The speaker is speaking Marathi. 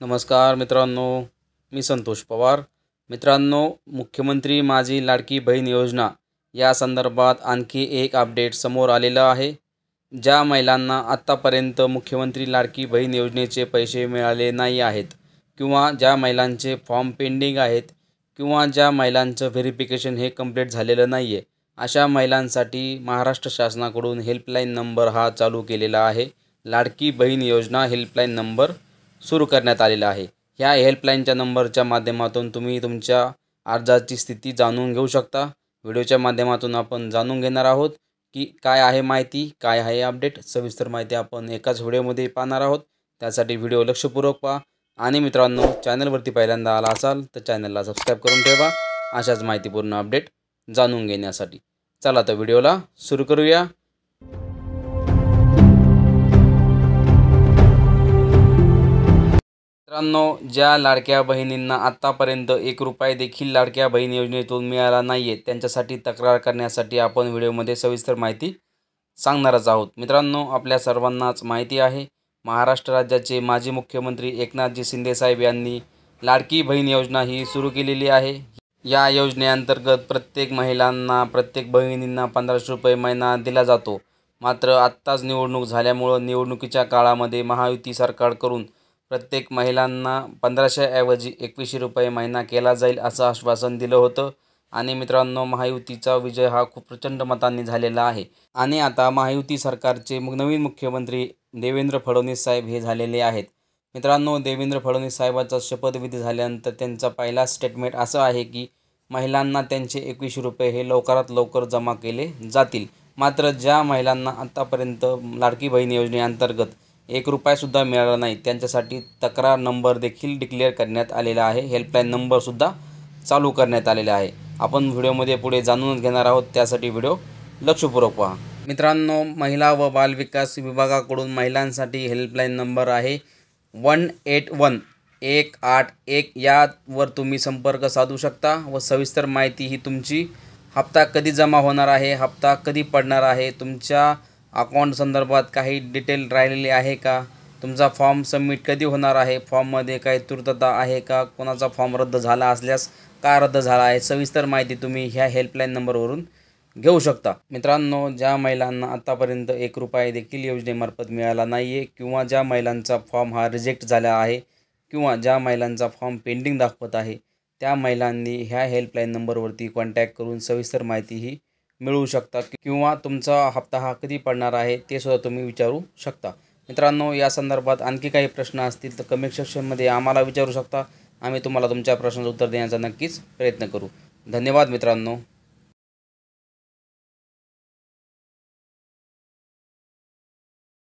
नमस्कार मित्रांनो, मी संतोष पवार। मित्रांनो, मुख्यमंत्री माझी लाडकी बहीण योजना या संदर्भात आणखी एक अपडेट समोर आलेलं आहे। ज्या महिलांना आत्तापर्यंत मुख्यमंत्री लाडकी बहीण योजनेचे पैसे मिळाले नाही आहेत किंवा ज्या महिलांचे फॉर्म पेंडिंग आहेत किंवा ज्या महिलांचं व्हेरिफिकेशन हे कंप्लीट झालेलं नाही आहे, अशा महिलांसाठी महाराष्ट्र शासनाकडून हेल्पलाईन नंबर हा चालू केलेला आहे। लाडकी बहीण योजना हेल्पलाईन नंबर सुरू करण्यात आलेला आहे। ह्या हेल्पलाईनच्या नंबरच्या माध्यमातून तुम्ही तुमच्या अर्जाची स्थिती जाणून घेऊ शकता। व्हिडिओच्या माध्यमातून आपण जाणून घेणार आहोत की काय आहे माहिती, काय आहे अपडेट। सविस्तर माहिती आपण एकाच व्हिडिओमध्ये पाहणार आहोत। त्यासाठी व्हिडिओ लक्षपूर्वक पहा आणि मित्रांनो, चॅनलवरती पहिल्यांदा आला असाल तर चॅनलला सबस्क्राईब करून ठेवा अशाच माहितीपूर्ण अपडेट जाणून घेण्यासाठी। चला तर व्हिडिओला सुरू करूया। मित्रांनो, ज्या लाडक्या बहिणींना आत्तापर्यंत 1 रुपया देखील लाडक्या बहीण योजनेतून मिळाला नाही आहे, त्यांच्यासाठी तक्रार करण्यासाठी आपण व्हिडिओमध्ये सविस्तर माहिती सांगणारच आहोत। मित्रांनो, आपल्या सर्वांनाच माहिती आहे, महाराष्ट्र राज्याचे माजी मुख्यमंत्री एकनाथजी शिंदे साहेब यांनी लाडकी बहीण योजना ही सुरू केलेली आहे। या योजनेअंतर्गत प्रत्येक महिलांना, प्रत्येक बहिणींना 1500 रुपये महिना दिला जातो। मात्र आत्ताच निवडणूक झाल्यामुळं निवडणुकीच्या काळामध्ये महायुती सरकारकडून प्रत्येक महिलांना 1500 ऐवजी 2100 रुपये महिना केला जाईल असं आश्वासन दिलं होतं। आणि मित्रांनो, महायुतीचा विजय हा खूप प्रचंड मतांनी झालेला आहे आणि आता महायुती सरकारचे नवीन मुख्यमंत्री देवेंद्र फडणवीस साहेब हे झालेले आहेत। मित्रांनो, देवेंद्र फडणवीस साहेबांचा शपथविधी झाल्यानंतर त्यांचा पहिला स्टेटमेंट असं आहे की महिलांना त्यांचे 2100 रुपये हे लवकरात लवकर जमा केले जातील। मात्र ज्या महिलांना आत्तापर्यंत लाडकी बहीण योजनेअंतर्गत 1 रुपयासुद्धा मिळाला नाही, त्यांच्यासाठी तक्रार नंबर देखील डिक्लेअर करण्यात आलेला आहे। हेल्पलाईन नंबरसुद्धा चालू करण्यात आलेला आहे। आपण व्हिडिओमध्ये पुढे जाणून घेणार आहोत, त्यासाठी व्हिडिओ लक्षपूर्वक पहा। मित्रांनो, महिला व बालविकास विभागाकडून महिलांसाठी हेल्पलाईन नंबर आहे 181 यावर तुम्ही संपर्क साधू शकता व सविस्तर माहिती ही तुमची हप्ता कधी जमा होणार आहे, हप्ता कधी पडणार आहे, तुमच्या अकाउंट संदर्भात काही डिटेल राहिलेली आहे का, तुमचा फॉर्म सबमिट कधी होणार आहे, फॉर्ममध्ये काही तूर्तता आहे का, कोणाचा फॉर्म रद्द झाला असल्यास का रद्द झाला आहे, सविस्तर माहिती तुम्ही ह्या हेल्पलाईन नंबरवरून घेऊ शकता। मित्रांनो, ज्या महिलांना आत्तापर्यंत 1 रुपया देखील योजनेमार्फत मिळाला नाही आहे किंवा ज्या महिलांचा फॉर्म हा रिजेक्ट झाला आहे किंवा ज्या महिलांचा फॉर्म पेंडिंग दाखवत आहे, त्या महिलांनी ह्या हेल्पलाईन नंबरवरती कॉन्टॅक्ट करून सविस्तर माहिती ही मिळवू शकता किंवा तुमचा हप्ता हा कधी पडणार आहे ते सुद्धा तुम्ही विचारू शकता। मित्रांनो, या संदर्भात आणखी काही प्रश्न असतील तर कमेंट सेक्शनमध्ये आम्हाला विचारू शकता। आम्ही तुम्हाला तुमच्या प्रश्नाचं उत्तर देण्याचा नक्कीच प्रयत्न करू। धन्यवाद मित्रांनो।